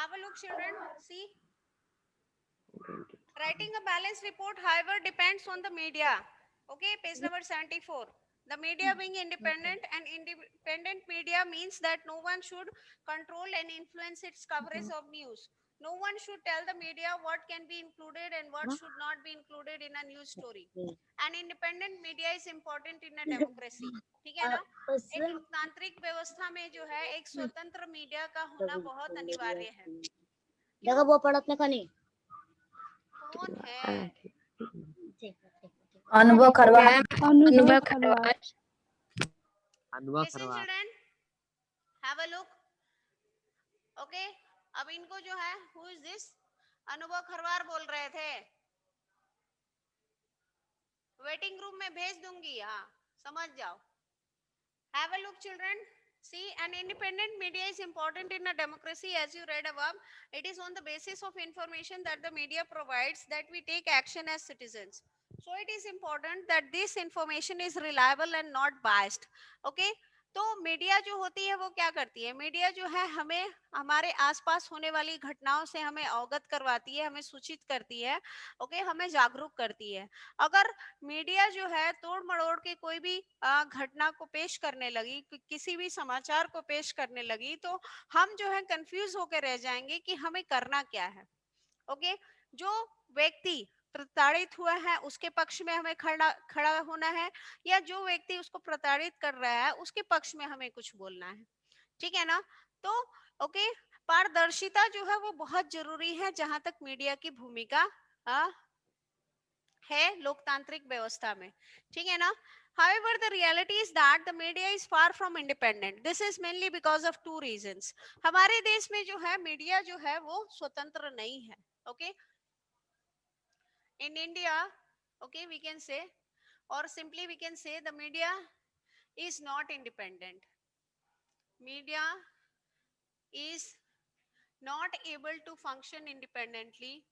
Have a look, children. See, writing a balanced report, however, depends on the media. Okay, page number 74. The media being independent, and independent media means that no one should control and influence its coverage of news. No one should tell the media what can be included and what should not be included in a news story. An independent media is important in a democracy. ठीक है ना? एक लोकतांत्रिक व्यवस्था में जो है एक स्वतंत्र मीडिया का होना बहुत अनिवार्य है. देखो वो पढ़त ने कनी कौन है? अनुभव खरवार अनुभव Kharwar Listen, children. Have a look. Okay. अब इनको जो है who is this? अनुभव खरवार बोल रहे थे. वेटिंग रूम में भेज दूंगी. हाँ, समझ जाओ. Have a look, children. See, an independent media is important in a democracy, as you read above. It is on the basis of information that the media provides that we take action as citizens. So it is important that this information is reliable and not biased. Okay. तो media जो होती है वो क्या करती है? Media जो है हमें हमारे आसपास होने वाली घटनाओं से हमें अवगत करवाती है, हमें सूचित करती है. ओके, हमें जागरूक करती है. अगर मीडिया जो है तोड़ मड़ोड़ के कोई भी घटना को पेश करने लगी, किसी भी समाचार को पेश करने लगी, तो हम जो है कंफ्यूज होकर रह जाएंगे कि हमें करना क्या है. ओके, जो व्यक्ति प्रताड़ित हुआ है उसके पक्ष में हमें खड़ा होना है, या जो व्यक्ति उसको प्रताड़ित कर रहा है उसके पक्ष में हमें कुछ बोलना है. ठीक है ना? तो ओके, पारदर्शिता जो है वो बहुत जरूरी है जहां तक मीडिया की भूमिका है लोकतांत्रिक व्यवस्था में. ठीक है ना? However, the reality is that the media is far from independent. This is mainly because of two reasons. हमारे देश में जो है मीडिया जो है वो स्वतंत्र नहीं है. Okay? In India, okay, we can say, or simply we can say, the media is not independent. Media is not able to function independently.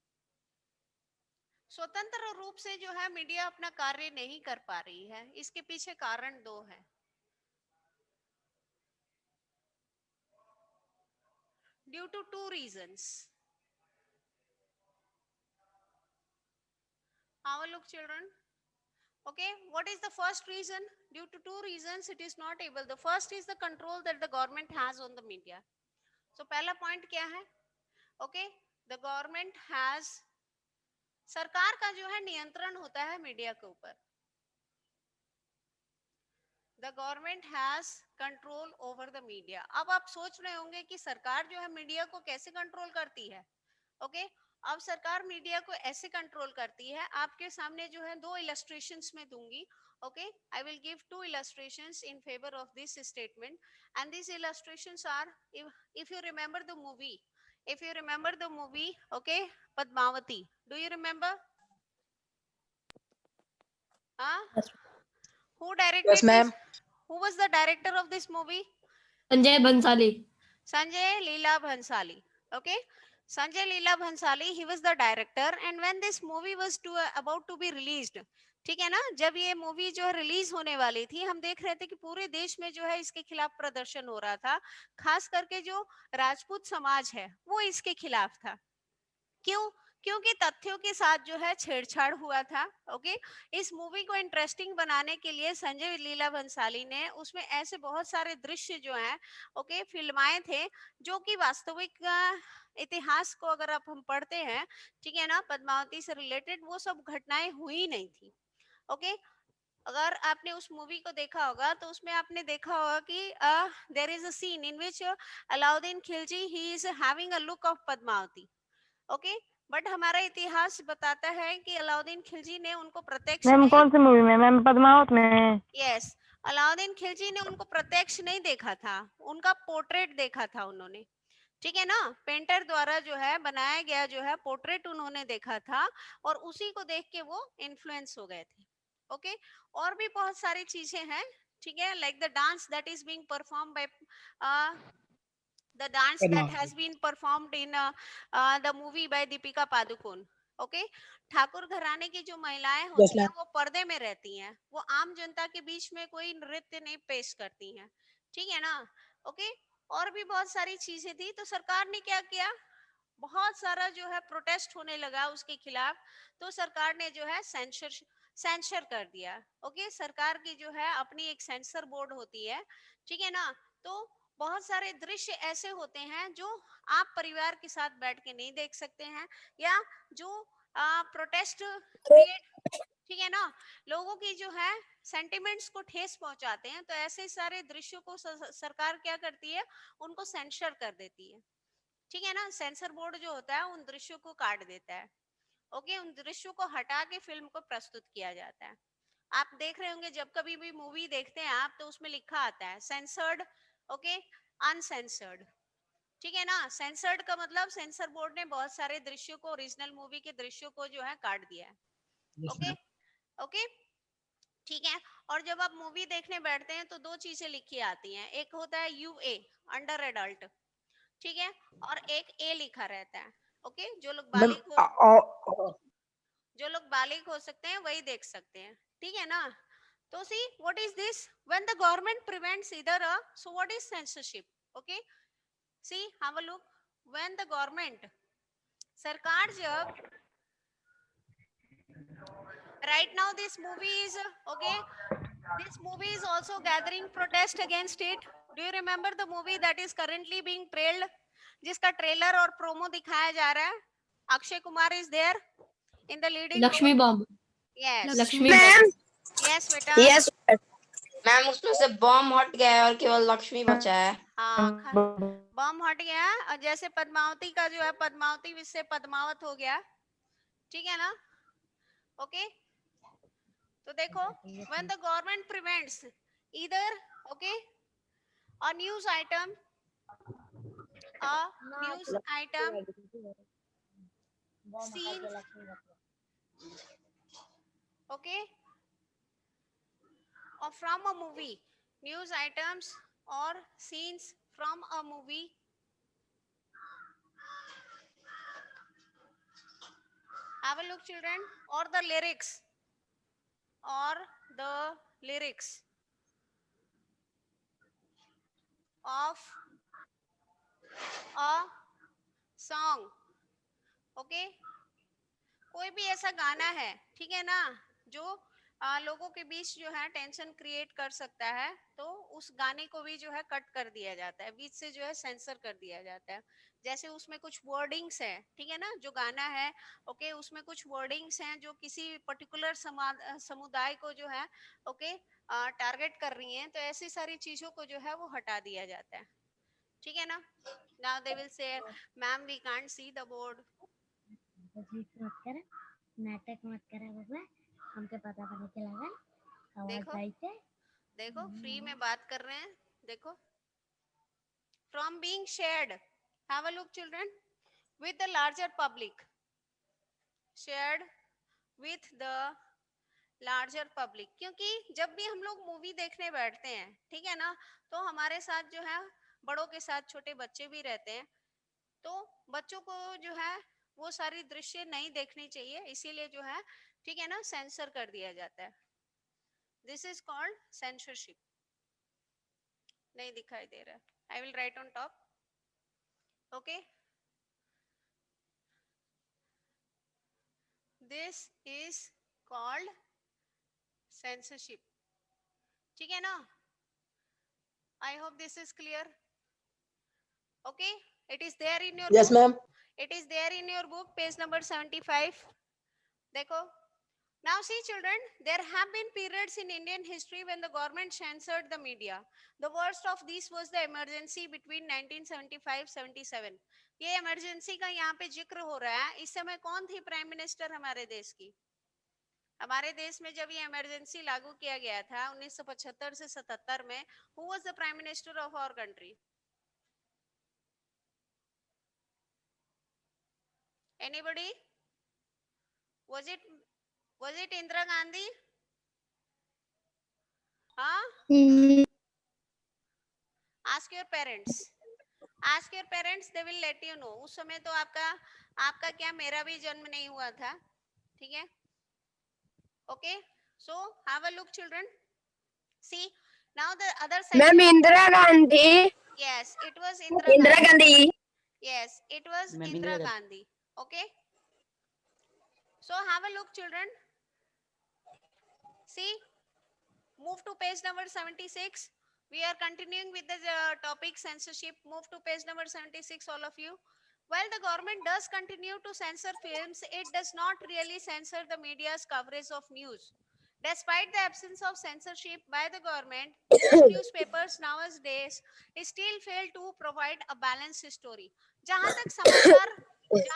स्वतंत्र रूप से जो है मीडिया अपना कार्य नहीं कर पा रही है. इसके पीछे कारण दो हैं. Due to two reasons. Have a look, children. Okay, what is the first reason? Due to two reasons it is not able. The first is the control that the government has on the media. So पहला point क्या है? Okay, the government has, सरकार का जो है नियंत्रण होता है मीडिया के ऊपर. The government has control over the media. अब आप सोच रहे होंगे कि सरकार जो है मीडिया को कैसे कंट्रोल करती है. ओके, अब सरकार मीडिया को ऐसे कंट्रोल करती है. आपके सामने जो है दो इलस्ट्रेशंस में दूंगी. Okay, I will give two illustrations in favour of this statement, and this illustrations are, if you remember the movie, okay, Padmavati, do you remember? Who directed Yes, ma'am. this? Who was the director of this movie? Sanjay Bhansali. Sanjay Leela Bhansali. Okay, Sanjay Leela Bhansali, he was the director, and when this movie was about to be released, ठीक है ना, जब ये movie जो है release होने वाली थी, हम देख रहे थे कि पूरे देश में जो है इसके खिलाफ प्रदर्शन हो रहा था. खास करके जो राजपूत समाज है वो इसके खिलाफ था. क्यों? क्योंकि तथ्यों के साथ जो है छेड़छाड़ हुआ था. ओके, इस मूवी को इंटरेस्टिंग बनाने के लिए संजय लीला भंसाली ने उसमें ऐसे बहुत सारे दृश्य जो हैं ओके फिल्माए थे जो कि वास्तविक इतिहास को अगर आप हम पढ़ते हैं, ठीक है ना, पद्मावती से रिलेटेड वो सब घटनाएं हुई नहीं थी. ओके, अगर आपने उस मूवी को देखा होगा तो उसमें आपने देखा होगा कि there is a scene in which Alauddin Khilji he is having a look of Padmavati. Okay, but हमारा इतिहास बताता है कि अलाउद्दीन खिलजी ने उनको प्रत्यक्ष मैम नहीं, कौन सी मूवी में? मैम पद्मावत में. यस, अलाउद्दीन खिलजी ने उनको प्रत्यक्ष नहीं देखा था, उनका पोर्ट्रेट देखा था उन्होंने. ठीक है ना, पेंटर द्वारा जो है बनाया गया जो है पोर्ट्रेट उन्होंने देखा था और उसी को देख के वो इन्फ्लुएंस हो गए थे. ओके, और भी बहुत सारी चीजें हैं. ठीक है, like the dance that is being perform by the dance that has been performed in the movie by Deepika Padukone. Okay, Thakur घराने की जो महिलाएं होती हैं वो पर्दे में रहती हैं, वो आम जनता के बीच में कोई नृत्य नहीं पेश करती हैं. ठीक है ना. ओके, और भी बहुत सारी चीजें थी. तो सरकार ने क्या किया? बहुत सारा जो है प्रोटेस्ट होने लगा उसके खिलाफ, तो सरकार ने जो है सेंसर कर दिया। ओके, सरकार की जो है अपनी एक सेंसर बोर्ड होती है, ठीक है ना। तो बहुत सारे दृश्य ऐसे होते हैं जो आप परिवार के साथ बैठ के नहीं देख सकते हैं, या जो प्रोटेस्ट क्रिएट, ठीक है ना, लोगों की जो है सेंटिमेंट्स को ठेस पहुंचाते हैं, तो ऐसे सारे दृश्यों को सरकार क्या करती है, उनको सेंसर कर देती है, ठीक है ना। सेंसर बोर्ड जो होता है उन दृश्यों को काट देता है। ओके, उन दृश्यों को हटा के फिल्म को प्रस्तुत किया जाता है। आप देख रहे होंगे जब कभी भी मूवी देखते हैं आप, तो उसमें लिखा आता है सेंसर्ड, ओके, अनसेंसर्ड, ठीक है ना। सेंसर्ड का मतलब सेंसर बोर्ड ने बहुत सारे दृश्यों को, ओरिजिनल मूवी के दृश्यों को जो है काट दिया है। ओके, ओके, ठीक है। और जब आप मूवी देखने बैठते हैं तो दो चीजें लिखी आती हैं, एक होता है यूए, अंडर एडल्ट, ठीक है, और एक ए लिखा रहता है। ओके, जो लोग बालिग हो सकते हैं वही देख सकते हैं, ठीक है ना। तो see what is this, when the government prevents either a, so what is censorship. Okay, see have a look, when the government, सरकार जब, right now this movie is okay, this movie is also gathering protest against it. Do you remember the movie that is currently being trailed, जिसका trailer और promo दिखाया जा रहा है? Akshay Kumar is there in the leading Lakshmi role. Bomb. Yes, Lakshmi bomb. yes बेटा। Yes ma'am, उसमें से bomb हट गया है और केवल लक्ष्मी बचा है। हाँ, बम हट गया, और जैसे पद्मावती का जो है, पद्मावती विषय पद्मावत हो गया, ठीक है ना। ओके, तो देखो, when the government prevents either, okay, a news item, scene, okay, or from a movie, news items or scenes from a movie, have a look children, or the lyrics, of a song, okay, कोई भी ऐसा गाना है, ठीक है ना, जो लोगों के बीच जो है टेंशन क्रिएट कर सकता है, तो उस गाने को भी जो है कट कर दिया जाता है, बीच से जो है सेंसर कर दिया जाता है। जैसे उसमें कुछ वर्डिंग्स है, ठीक है ना, जो गाना है, ओके, उसमें कुछ वर्डिंग्स हैं जो किसी पर्टिकुलर समुदाय को जो है, ओके, टारगेट कर रही हैं, तो ऐसी सारी चीजों को जो है वो हटा दिया जाता है, ठीक है ना। Now they will say ma'am we can't see the board. मत कर, नाटक मत करा बाबा, हमके पता नहीं चला। देखो देखो, फ्री में बात कर रहे हैं, देखो, from being shared, have a look children, with the larger public, shared with the larger public, क्योंकि जब भी हम लोग मूवी देखने बैठते हैं, ठीक है ना, तो हमारे साथ जो है बड़ों के साथ छोटे बच्चे भी रहते हैं, तो बच्चों को जो है वो सारी दृश्य नहीं देखनी चाहिए, इसीलिए जो है, ठीक है ना, सेंसर कर दिया जाता है। This is called censorship. नहीं दिखाई दे रहा है, I will write on top, okay. This is called censorship, ठीक है ना। I hope this is clear, okay. It is there in your, yes ma'am. it is there in your book, page number 75. देखो, now see children, there have been periods in Indian history when the government censored the media. The worst of these was the emergency between 1975-77. ये emergency का यहाँ पे जिक्र हो रहा है। इस समय कौन थी प्राइम मिनिस्टर हमारे देश की? हमारे देश में जब ये इमरजेंसी लागू किया गया था 1975 से 77 में, who was the prime minister of our country? Anybody? Was it Indira Gandhi? हाँ? Ask your parents. Ask your parents, they will let you know. उस समय तो आपका क्या, मेरा भी जन्म नहीं हुआ था, ठीक है? Okay, so have a look children. See, now the other side. Ma'am Indira Gandhi. Yes, it was Indira Gandhi. Gandhi. Yes, it was Ma'am, Indira Indira Gandhi. Okay. So have a look, children. See, move to page number 76. We are continuing with the topic censorship. Move to page number 76, all of you. While the government does continue to censor films, it does not really censor the media's coverage of news. Despite the absence of censorship by the government, most newspapers nowadays still fail to provide a balanced story. जहां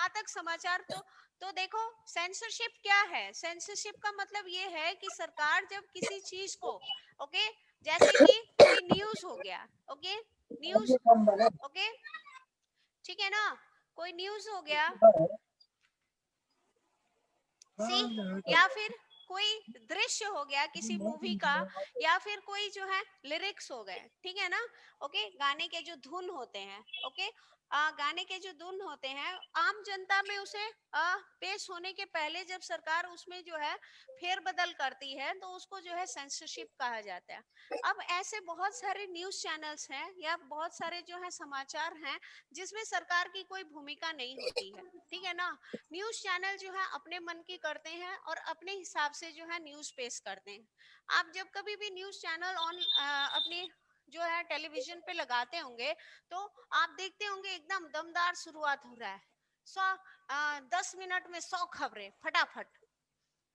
तक समाचार तो देखो, censorship क्या है? Censorship का मतलब ये है कि सरकार जब किसी चीज को, ओके, जैसे कि कोई न्यूज हो गया, ओके, न्यूज, ओके, ठीक है ना, कोई न्यूज हो गया, सी, या फिर कोई दृश्य हो गया किसी मूवी का, या फिर कोई जो है लिरिक्स हो गए, ठीक है ना, ओके, गाने के जो धुन होते हैं, ओके, गाने के जो धुन होते हैं, आम जनता में उसे पेश होने के पहले जब सरकार उसमें जो है फेरबदल करती है तो उसको जो है सेंसरशिप कहा जाता है। अब ऐसे बहुत सारे न्यूज चैनल्स हैं या बहुत सारे जो है समाचार हैं जिसमें सरकार की कोई भूमिका नहीं होती है, ठीक है ना। न्यूज चैनल जो है अपने मन की करते हैं और अपने हिसाब से जो है न्यूज पेश करते हैं। आप जब कभी भी न्यूज चैनल ऑन अपने जो है टेलीविजन पे लगाते होंगे तो आप देखते होंगे एकदम दमदार शुरुआत हो रहा है, 10 मिनट में 100 खबरें फटाफट,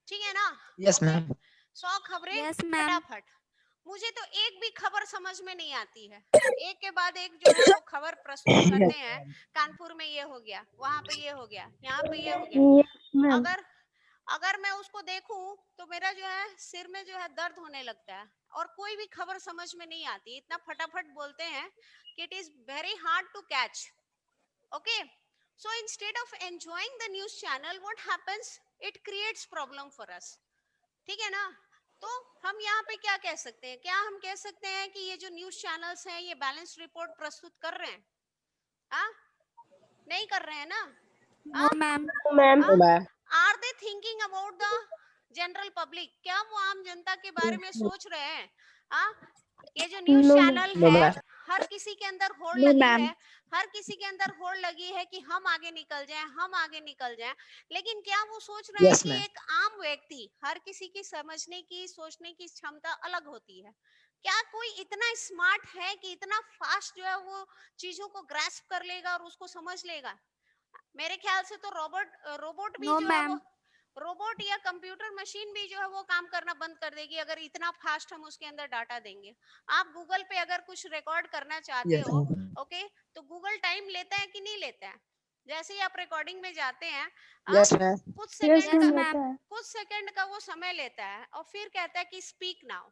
ठीक है ना। Yes, okay, ma'am. 100 खबरें Yes, ma'am. फटाफट। मुझे तो एक भी खबर समझ में नहीं आती है, एक के बाद एक जो है वो खबर प्रस्तुत करते हैं। कानपुर में ये हो गया, वहां पे ये हो गया, यहाँ पे ये हो गया। Yes, ma'am. अगर अगर मैं उसको देखूं तो मेरा जो है सिर में जो है दर्द होने लगता है और कोई भी खबर समझ में नहीं आती, इतना फटाफट बोलते हैं कि it is very hard to catch. Okay, so instead of enjoying the news channel what happens, it creates problem for us, ठीक है ना। तो हम यहाँ पे क्या कह सकते हैं? क्या हम कह सकते हैं कि ये जो न्यूज चैनल्स हैं ये बैलेंस रिपोर्ट प्रस्तुत कर रहे हैं? हाँ, नहीं कर रहे हैं ना। No, ma'am. Ma'am. Are they thinking about the general public? क्या वो आम जनता के बारे में सोच रहे हैं? ये जो न्यूज No, चैनल No, है, ma'am. हर किसी के अंदर होड़ No, लगी ma'am. है, हर किसी के अंदर होड़ लगी है कि हम आगे निकल जाएं, हम आगे निकल जाएं। लेकिन क्या वो सोच रहे हैं Yes, कि ma'am. एक आम व्यक्ति, हर किसी की समझने की, सोचने की क्षमता अलग होती है, क्या कोई इतना स्मार्ट है कि इतना फास्ट जो है वो चीजों को ग्रैस्प कर लेगा और उसको समझ लेगा? मेरे ख्याल से तो रोबोट भी No, जो है वो, ma'am. रोबोट या कंप्यूटर मशीन भी जो है वो काम करना बंद कर देगी अगर इतना फास्ट हम उसके अंदर डाटा देंगे। आप गूगल पे अगर कुछ रिकॉर्ड करना चाहते Yes, हो, ma'am. ओके, तो गूगल टाइम लेता है कि नहीं लेता है? जैसे ही आप रिकॉर्डिंग में जाते हैं, Yes, ma'am. कुछ Yes, सेकंड का, ma'am. कुछ सेकंड का वो समय लेता है और फिर कहता है कि स्पीक नाउ।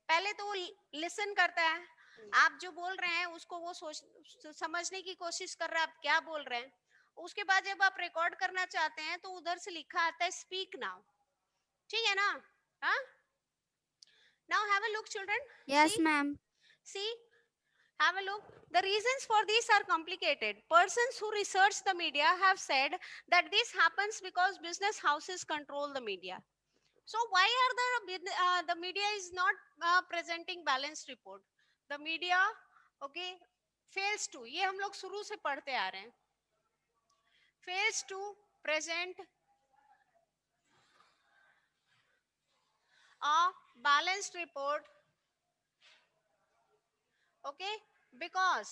पहले तो वो लिसन करता है, आप जो बोल रहे हैं उसको वो समझने की कोशिश कर रहा है आप क्या बोल रहे हैं। उसके बाद जब आप रिकॉर्ड करना चाहते हैं तो उधर से लिखा आता है स्पीक नाउ, ठीक है ना। हाँ, now have a look children, Yes, ma'am. see, have a look. The reasons for this are complicated. Persons who research the media have said that this happens because business houses control the media. So why are the media is not presenting balanced report? The media, okay, fails to, ये हम लोग शुरू से पढ़ते आ रहे हैं, fails to present a balanced report, okay, because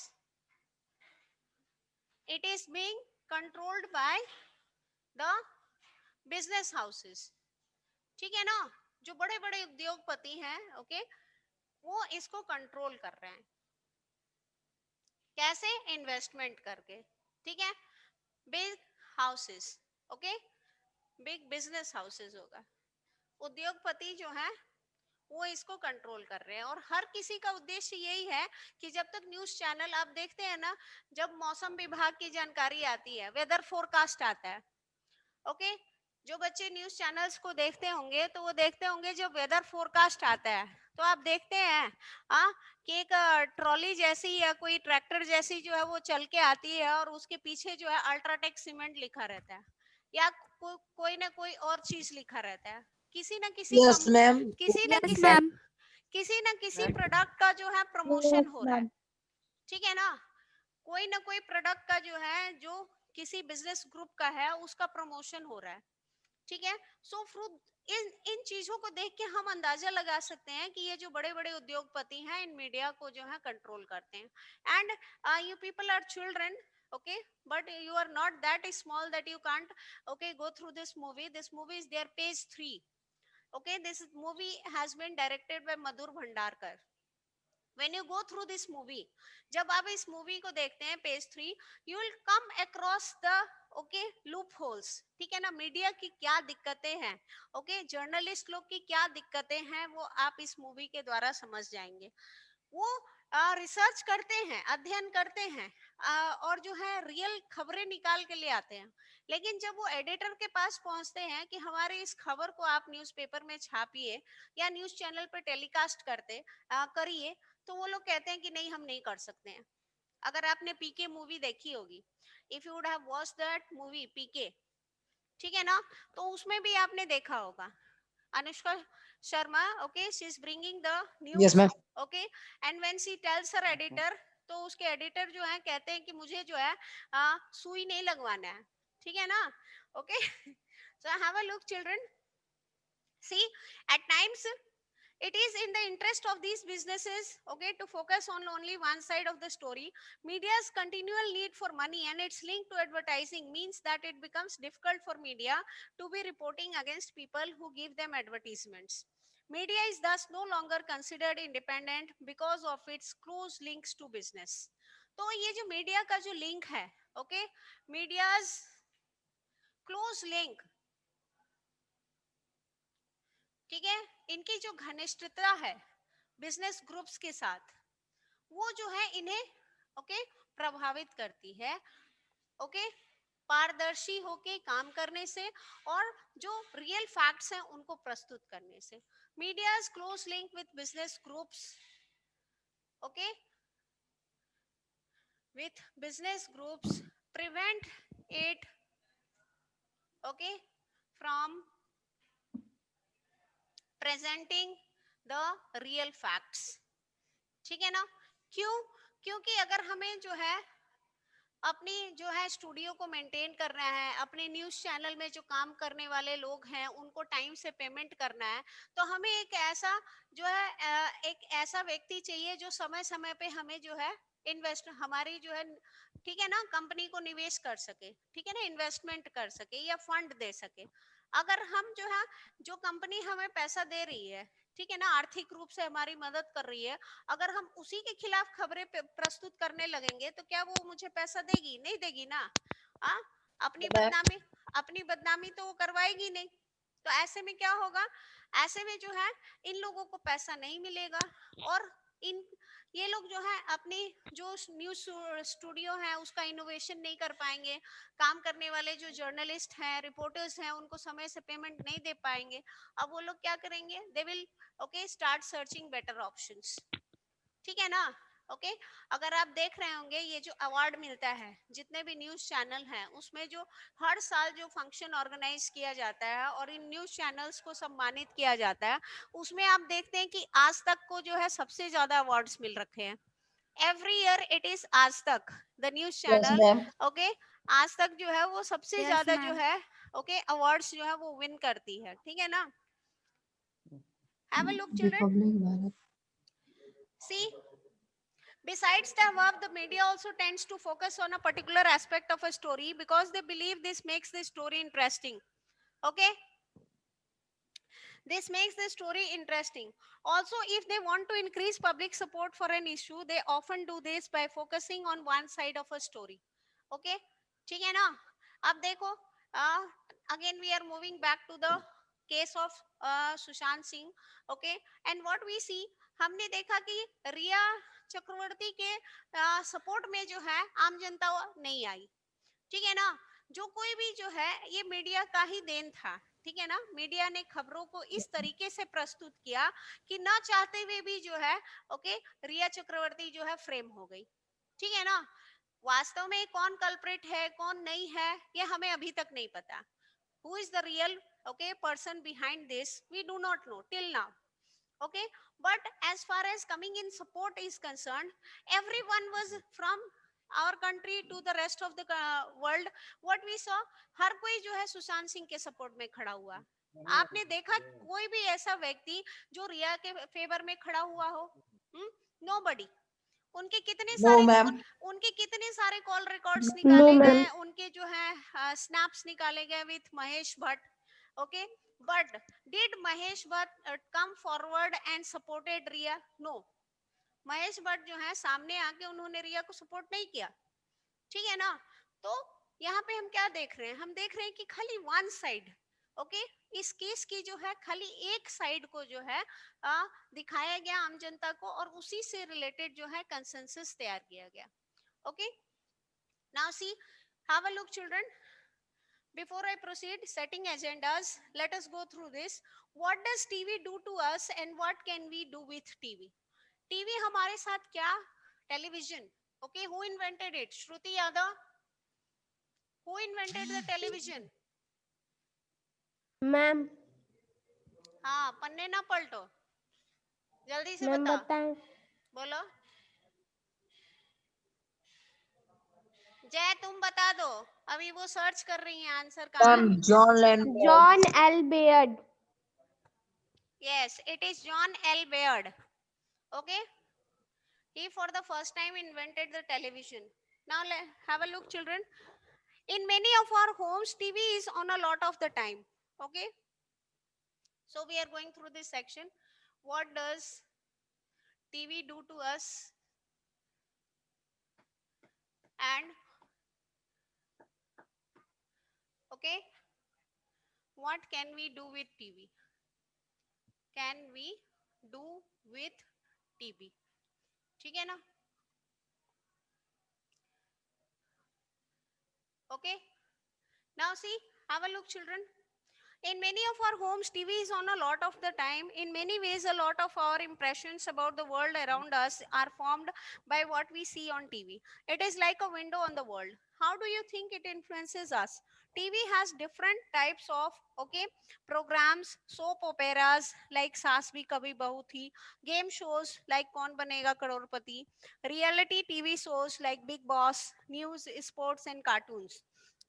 it is being controlled by the business houses, ठीक है ना। जो बड़े बड़े उद्योगपति हैं, ओके, वो इसको कंट्रोल कर रहे हैं, कैसे? इन्वेस्टमेंट करके, ठीक है। Big houses, okay, big business houses होगा, उद्योगपति जो है वो इसको कंट्रोल कर रहे हैं। और हर किसी का उद्देश्य यही है कि जब तक न्यूज चैनल, आप देखते हैं ना, जब मौसम विभाग की जानकारी आती है, वेदर फोरकास्ट आता है, ओके, जो बच्चे न्यूज चैनल्स को देखते होंगे तो वो देखते होंगे जब वेदर फोरकास्ट आता है तो आप देखते हैं कि एक ट्रॉली जैसी या कोई ट्रैक्टर जैसी जो है वो चल के आती है और उसके पीछे जो है अल्ट्राटेक सीमेंट लिखा रहता है या कोई ना कोई और चीज लिखा रहता है, किसी ना किसी Yes, ma'am. Yes, ma'am. किसी ना किसी प्रोडक्ट का जो है प्रमोशन हो रहा है, ठीक है ना। कोई ना कोई प्रोडक्ट का जो है, जो किसी बिजनेस ग्रुप का है, उसका प्रमोशन हो रहा है, ठीक है। सो इन चीजों को देख के हम अंदाजा लगा सकते हैं कि ये जो बड़े बड़े उद्योगपति हैं, इन मीडिया को जो है कंट्रोल करते हैं। And you people are children, okay, but you are not that small that you can't, okay, go through this movie. This movie is there, page 3. Okay, this movie has been directed by Madhur Bhandarkar. When you go through this movie, जब आप इस movie को देखते हैं, page 3, you will come across the, okay, loopholes, ठीक है ना। Media की क्या दिक्कतें हैं, okay, जर्नलिस्ट लोग की क्या दिक्कतें हैं, वो आप इस मूवी के द्वारा समझ जाएंगे। वो रिसर्च करते हैं, अध्ययन करते हैं, और जो है रियल खबरें निकाल के ले आते हैं। लेकिन जब वो एडिटर के पास पहुंचते हैं कि हमारे इस खबर को आप न्यूज़पेपर में छापिए या न्यूज़ चैनल पे टेलीकास्ट करिए, तो वो लोग कहते हैं कि नहीं, हम नहीं कर सकते हैं। अगर आपने पीके मूवी देखी होगी, if you would have watched that movie PK, ठीक है ना, तो उसमें भी आपने देखा होगा Anushka Sharma, okay, she is bringing the news, Yes, ma'am. okay, and when she tells her editor, तो उसके एडिटर जो है कहते हैं कि मुझे जो है सुई नहीं लगवाना है, ठीक है ना, okay. So have a look, children. See, at times it is in the interest of these businesses, okay, to focus on only one side of the story. Media's continual need for money and its link to advertising means that it becomes difficult for media to be reporting against people who give them advertisements. Media is thus no longer considered independent because of its close links to business. तो ये जो media का जो link है, okay, medias close link, ठीक है, इनकी जो घनिष्ठता है बिजनेस ग्रुप्स के साथ, वो जो है इन्हें, ओके, प्रभावित करती है, ओके, पारदर्शी होके काम करने से और जो रियल फैक्ट्स हैं उनको प्रस्तुत करने से। Media's close link with business groups, okay, with business groups prevent it, okay, from presenting the real facts, ठीक है ना। क्यों? क्योंकि अगर हमें जो है अपनी जो है स्टूडियो को मेंटेन करना है, अपने न्यूज़ चैनल में जो काम करने वाले लोग हैं उनको टाइम से पेमेंट करना है, तो हमें एक ऐसा जो है एक ऐसा व्यक्ति चाहिए जो समय समय पे हमें जो है इन्वेस्ट, हमारी जो है, ठीक है ना, कंपनी को निवेश कर सके, ठीक है ना, इन्वेस्टमेंट कर सके या फंड दे सके। अगर हम जो है, जो कंपनी हमें पैसा दे रही है, ठीक है ना, आर्थिक रूप से हमारी मदद कर रही है, अगर हम उसी के खिलाफ खबरें प्रस्तुत करने लगेंगे तो क्या वो मुझे पैसा देगी? नहीं देगी ना। आ? अपनी बदनामी तो वो करवाएगी नहीं। तो ऐसे में क्या होगा? ऐसे में जो है इन लोगों को पैसा नहीं मिलेगा और ये लोग जो है अपनी जो न्यूज स्टूडियो है उसका इनोवेशन नहीं कर पाएंगे। काम करने वाले जो जर्नलिस्ट हैं, रिपोर्टर्स हैं, उनको समय से पेमेंट नहीं दे पाएंगे। अब वो लोग क्या करेंगे? They will okay start searching better options, ठीक है ना। ओके अगर आप देख रहे होंगे ये जो अवार्ड मिलता है जितने भी न्यूज चैनल हैं उसमें जो हर साल जो फंक्शन ऑर्गेनाइज किया जाता है और इन न्यूज चैनल्स को सम्मानित किया जाता है, उसमें आप देखते हैं कि आज तक को जो है सबसे ज्यादा अवार्ड्स मिल रखे हैं। एवरी ईयर इट इज आज तक द न्यूज चैनल, ओके, आज तक जो है वो सबसे ज्यादा जो है ओके अवार्ड्स जो है वो विन करती है, ठीक है ना। Have a look children, see besides the above, the media also tends to focus on a particular aspect of a story because they believe this makes the story interesting, okay, this makes the story interesting. Also, if they want to increase public support for an issue, they often do this by focusing on one side of a story, okay, ठीक है ना। अब देखो, again we are moving back to the case of Sushant Singh, okay, and what we see, हमने देखा कि रिया चक्रवर्ती के support में जो है आम जनता नहीं आई, ठीक है ना। जो कोई भी जो है ये मीडिया का ही देन था, ठीक है ना। मीडिया ने खबरों को इस तरीके से प्रस्तुत किया कि ना चाहते हुए भी जो है ओके रिया चक्रवर्ती जो है फ्रेम हो गई, ठीक है ना। वास्तव में कौन कल्प्रिट है कौन नहीं है ये हमें अभी तक नहीं पता। Who is the real okay person behind this? We do not know till now. Okay, but as far as coming in support is concerned, everyone was from our country to the rest of the world, what we saw, हर कोई जो है सुशांत सिंह के support में खड़ा हुआ। आपने देखा कोई भी ऐसा व्यक्ति जो रिया के फेवर में खड़ा हुआ हो? नोबडी। उनके कितने सारे उनके कितने सारे कॉल रिकॉर्ड्स निकाले गए, उनके जो है स्नैप्स निकाले गए with Mahesh Bhatt. Okay, but did Mahesh Bhatt come forward and supported Rhea? No, Mahesh Bhatt जो है सामने आके उन्होंने रिया को सपोर्ट नहीं किया, ठीक है ना। तो यहाँ पे हम क्या देख रहे हैं? हम देख रहे हैं कि खाली वन साइड, ओके, इस केस की जो है खाली एक साइड को जो है दिखाया गया आम जनता को, और उसी से रिलेटेड जो है कंसेंसस तैयार किया गया। Okay, now see, have a look children. Before I proceed, setting agendas, let us go through this. What does TV do to us and what can we do with TV? TV हमारे साथ क्या? Television. Okay, who invented it? Shruti Yadav. Who invented the television? Ma'am हाँ, पन्ने ना पलटो, जल्दी से ma'am बताओ, बताएं। बोलो। जय तुम बता दो, अभी वो सर्च कर रही हैं आंसर का। John L Baird. Yes, it is John L. Baird. Okay, he for the first time invented the television. Now have a look children. In many of our homes, TV is on a lot of the time. Okay, so we are going through this section. What does TV do to us and okay, what can we do with TV? Can we do with TV? ठीक है ना? Okay, now see, have a look children. In many of our homes, TV is on a lot of the time. In many ways, a lot of our impressions about the world around us are formed by what we see on TV. It is like a window on the world. How do you think it influences us? TV has different types of, okay, programs, soap operas like Saas Bhi Kabhi Bahu Thi, game shows like Kaun Banega Crorepati, reality TV shows like Big Boss, news, sports and cartoons.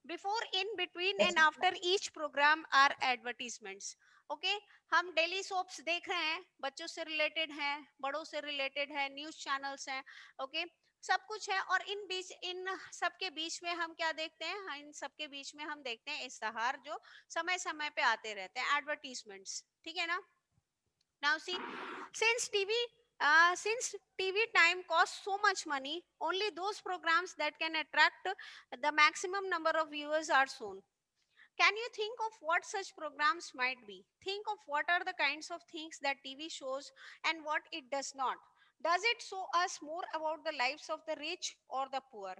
Before, in between and after each program are advertisements. Okay, हम daily soaps देख रहे हैं, बच्चों से related हैं, बड़ों से related है, न्यूज चैनल्स हैं, ओके, सब कुछ है। और इन सबके बीच में हम क्या देखते हैं? इन सबके बीच में हम देखते हैं इश्तहार जो समय समय पे आते रहते हैं, एडवर्टीजमेंट्स, ठीक है ना। Now see, since TV time costs so much money, only those programs that can attract the maximum number of viewers are shown. Can you think of what such programs might be? Think of what are the kinds of things that TV shows and what it does not. Does it show us more about the lives of the rich or the poor?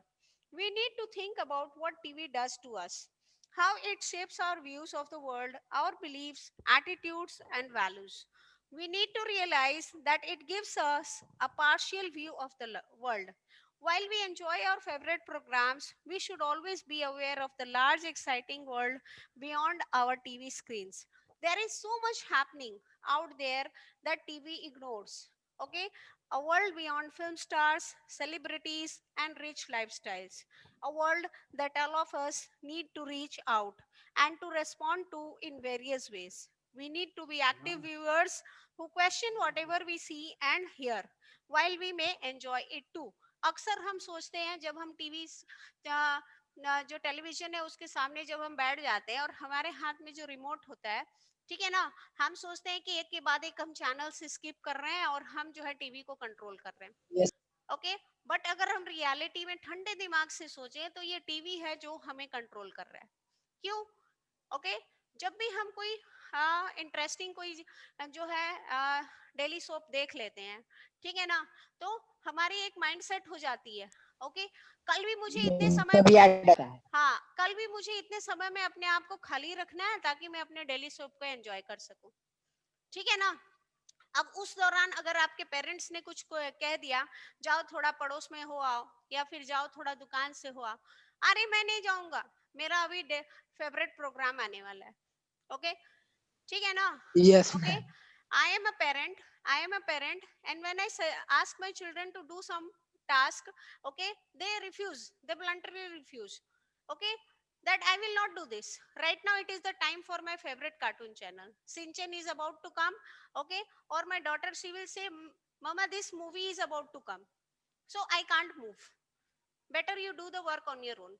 We need to think about what TV does to us, how it shapes our views of the world, our beliefs, attitudes, and values. We need to realize that it gives us a partial view of the world. While we enjoy our favorite programs, we should always be aware of the large, exciting world beyond our TV screens. There is so much happening out there that TV ignores. Okay? A world beyond film stars, celebrities, and rich lifestyles. A world that all of us need to reach out and to respond to in various ways. We need to be active viewers who question whatever we see and hear, while we may enjoy it too. अक्सर हम सोचते हैं जब हम TV जो television है उसके सामने जब हम बैठ जाते हैं और हमारे हाथ में जो रिमोट होता है, ठीक है ना, हम सोचते हैं कि एक के बाद एक हम चैनल से स्किप कर रहे हैं और हम जो है टीवी को कंट्रोल कर रहे हैं। ओके, बट अगर हम रियलिटी में ठंडे दिमाग से सोचें तो ये टीवी है जो हमें कंट्रोल कर रहा है। क्यों? ओके, जब भी हम कोई इंटरेस्टिंग कोई जो है डेली सोप देख लेते हैं, ठीक है ना, तो हमारी एक माइंड सेट हो जाती है। ओके, कल भी मुझे इतने समय हाँ, कल भी मुझे इतने समय में अपने आप को खाली रखना है ताकि मैं अपने डेली सोप को एंजॉय कर सकूं, ठीक है ना। अब उस दौरान अगर आपके पेरेंट्स ने कुछ कह दिया, जाओ थोड़ा पड़ोस में हो आओ, या फिर जाओ थोड़ा दुकान से हो आओ, अरे मैं नहीं जाऊंगा, मेरा अभी फेवरेट प्रोग्राम आने वाला है। ओके, ठीक है ना। Yes, Okay, ma'am. I am a parent and when I ask my children to do some task, okay, they refuse, they bluntly refuse, okay, that I will not do this. Right now it is the time for my favorite cartoon channel. Shinchan is about to come, okay, or my daughter, she will say, Mama, this movie is about to come. So I can't move. Better you do the work on your own.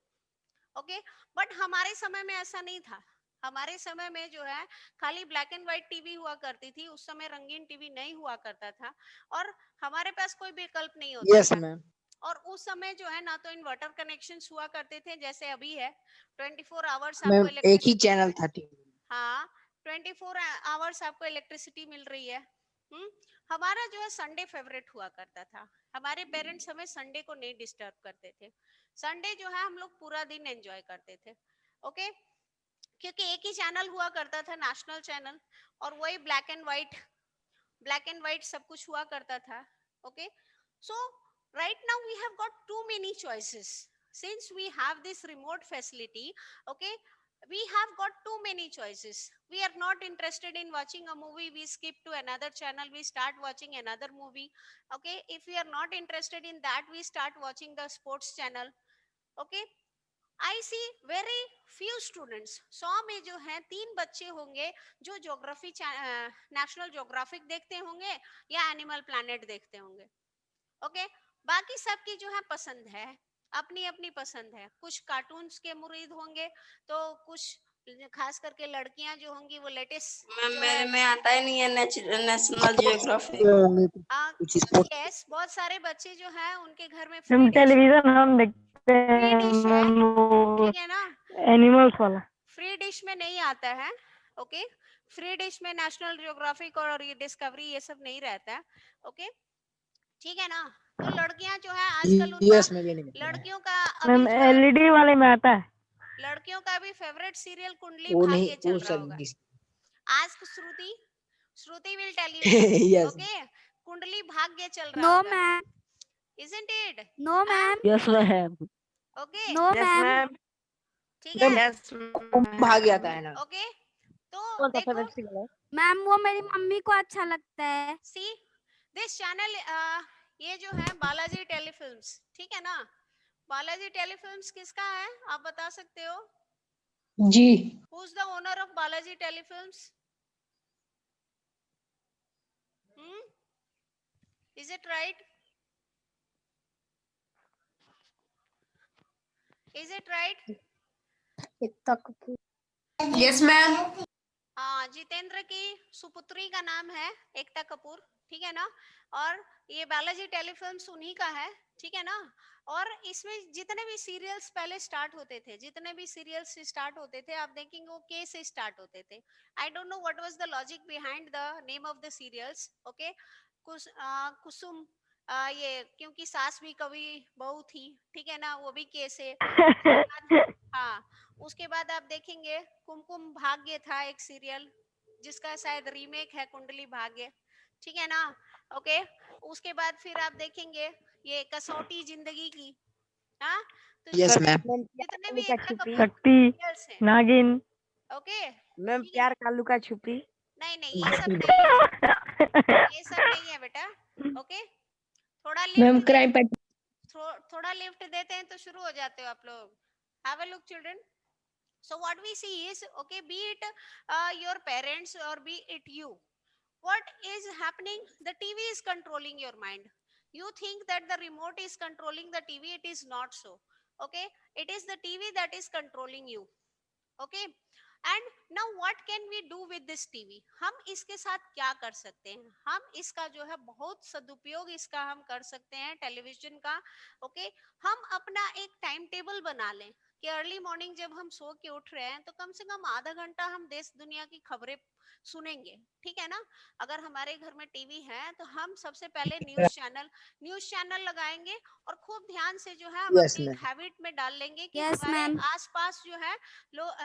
Okay but हमारे समय में ऐसा नहीं था. हमारे समय में जो है खाली ब्लैक एंड व्हाइट टीवी हुआ करती थी. उस समय रंगीन टीवी नहीं हुआ करता था और हमारे पास कोई विकल्प नहीं होता यस था. मैम. और उस समय जो है ना तो इन्वर्टर कनेक्शंस हुआ करते थे जैसे अभी है 24 आवर्स मैम आपको एक ही इलेक्ट्रिसिटी. चैनल था टीवी. हाँ 24 आवर्स आपको इलेक्ट्रिसिटी मिल रही है. हमारा जो है संडे फेवरेट हुआ करता था. हमारे पेरेंट्स हमें संडे को नहीं डिस्टर्ब करते थे. संडे जो है हम लोग पूरा दिन एंजॉय करते थे. ओके क्योंकि एक ही चैनल हुआ करता था, नेशनल चैनल, और वही ब्लैक एंड व्हाइट सब कुछ हुआ करता था. Okay so right now we have got too many choices since we have this remote facility. Okay, we have got too many choices. We are not interested in watching a movie, we skip to another channel, we start watching another movie. Okay, if we are not interested in that, we start watching the sports channel. Okay, I see very few students. 100 में जो है 3 बच्चे होंगे जो geography national geographic देखते होंगे या animal planet देखते होंगे. ओके बाकी सबकी जो है पसंद है, अपनी अपनी पसंद है. कुछ कार्टून्स के मुरीद होंगे तो कुछ खास करके लड़कियां जो होंगी वो लेटेस्ट. मैम मेरे में आता ही नहीं है नेशनल जियोग्राफी. होंगे कुछ स्पोर्ट्स. यस बहुत सारे बच्चे जो है उनके घर में मैम टेलीविजन हम देखते फ्री हैं डिश है, मैम, वो ठीक है ना. एनिमल्स वाला. फ्री डिश में नहीं आता है. ओके फ्री डिश में नेशनल ज्योग्राफिक और ये डिस्कवरी ये सब नहीं रहता है. ओके ठीक है ना. तो लड़कियां जो है आजकल यस उनका में भी नहीं मिलता है. लड़कियों का मैम अभी जो है एलईडी वाले में आता है. लड़कियों का भी फेवरेट सीरियल कुंडली वो भाग्य नहीं चल वो रहा सर होगा. डिस. Ask Shruti will tell you. Yes okay Kundali Bhagya चल रहा No, होगा. ma'am. Isn't it? No, ma'am. Yes ma'am. Okay No, ma'am. ठीक है. यस भाग जाता है ना. ओके तो कौन सा देखो फेवरेट सीरियल है? मैम वो मेरी मम्मी को अच्छा लगता है. सी दिस चैनल ये जो है बालाजी टेलीफिल्म्स, ठीक है ना. बालाजी टेलीफिल्म्स किसका है आप बता सकते हो? जी. Who is the owner of Balaji Telefilms? Is it right? Is it right? Yes ma'am. हाँ जितेंद्र की सुपुत्री का नाम है एकता कपूर, ठीक है ना. और ये बालाजी टेलीफिल्म्स उन्हीं का है, ठीक है ना. और इसमें जितने भी सीरियल्स पहले स्टार्ट होते थे, आप देखेंगे वो के से स्टार्ट होते थे. I don't know what was the logic behind the name of the serials. Okay Kusum ये क्योंकि सास भी कभी बहू थी, ठीक है ना, वो भी के से. हाँ उसके बाद आप देखेंगे कुमकुम भाग्य था एक सीरियल जिसका शायद रीमेक है कुंडली भाग्य, ठीक है ना. ओके उसके बाद फिर आप देखेंगे ये कसौटी जिंदगी की. हाँ तो यस मैम. जितने भी एकता कपूर शक्ति, serials हैं, नागिन. ओके मैम प्यार का लुका छुपी. नहीं ये सब नहीं है, ये सब नहीं है बेटा. ओके थोड़ा लिफ्ट क्राइम थोड़ा लिफ्ट देते हैं तो शुरू हो जाते हो आप लोग. Have a look children. So what we see is, okay, be it your parents or be it you, what is happening? The TV is controlling your mind. You think that the remote is controlling the TV. It is not so. Okay, it is the TV that is controlling you. Okay, and now what can we do with this TV? हम इसके साथ क्या कर सकते हैं? हम इसका जो है बहुत सदुपयोग इसका हम कर सकते हैं टेलीविजन का. ओके हम अपना एक टाइम टेबल बना लें कि अर्ली मॉर्निंग जब हम सो के उठ रहे हैं तो कम से कम आधा घंटा हम देश दुनिया की खबरें सुनेंगे, ठीक है ना. अगर हमारे घर में टीवी है तो हम सबसे पहले न्यूज चैनल लगाएंगे और खूब ध्यान से जो है हम Yes, अपनी ma'am. हैबिट में डाल लेंगे कि Yes, हमारे ma'am. आसपास जो है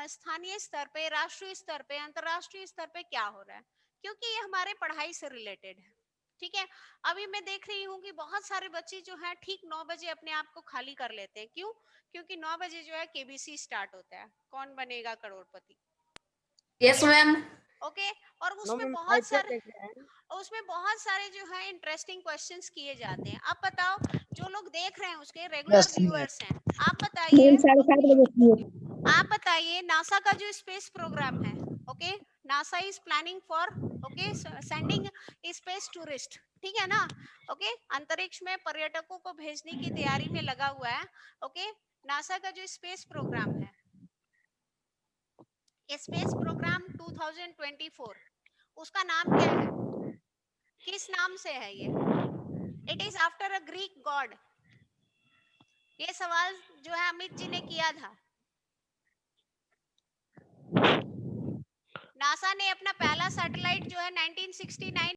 स्थानीय स्तर पे, राष्ट्रीय स्तर पे, अंतरराष्ट्रीय स्तर पे क्या हो रहा है, क्योंकि ये हमारे पढ़ाई से रिलेटेड है. ठीक है अभी मैं देख रही हूँ कि बहुत सारे बच्चे जो है ठीक 9 बजे अपने आप को खाली कर लेते हैं. क्यों? क्योंकि 9 बजे जो है केबीसी स्टार्ट होता है, Kaun Banega Crorepati. Yes ma'am. Okay, और नो उसमें मैम बहुत IPR सारे जो है इंटरेस्टिंग क्वेश्चंस किए जाते हैं। आप बताओ, जो लोग देख रहे हैं उसके रेगुलर Yes, व्यूअर्स हैं, आप बताइए, मैम 7:30 बजे फ्री होती आप बताइए नासा का जो स्पेस प्रोग्राम है, okay, NASA is planning for, okay, sending space tourist, ठीक है ना, ओके, अंतरिक्ष में पर्यटकों को भेजने की तैयारी में लगा हुआ है, ओके। नासा का जो स्पेस प्रोग्राम है, स्पेस प्रोग्राम 2024, उसका नाम क्या है, किस नाम से है ये? It is after a Greek God. ये सवाल जो है अमित जी ने किया था। नासा ने अपना पहला सैटेलाइट जो है 1969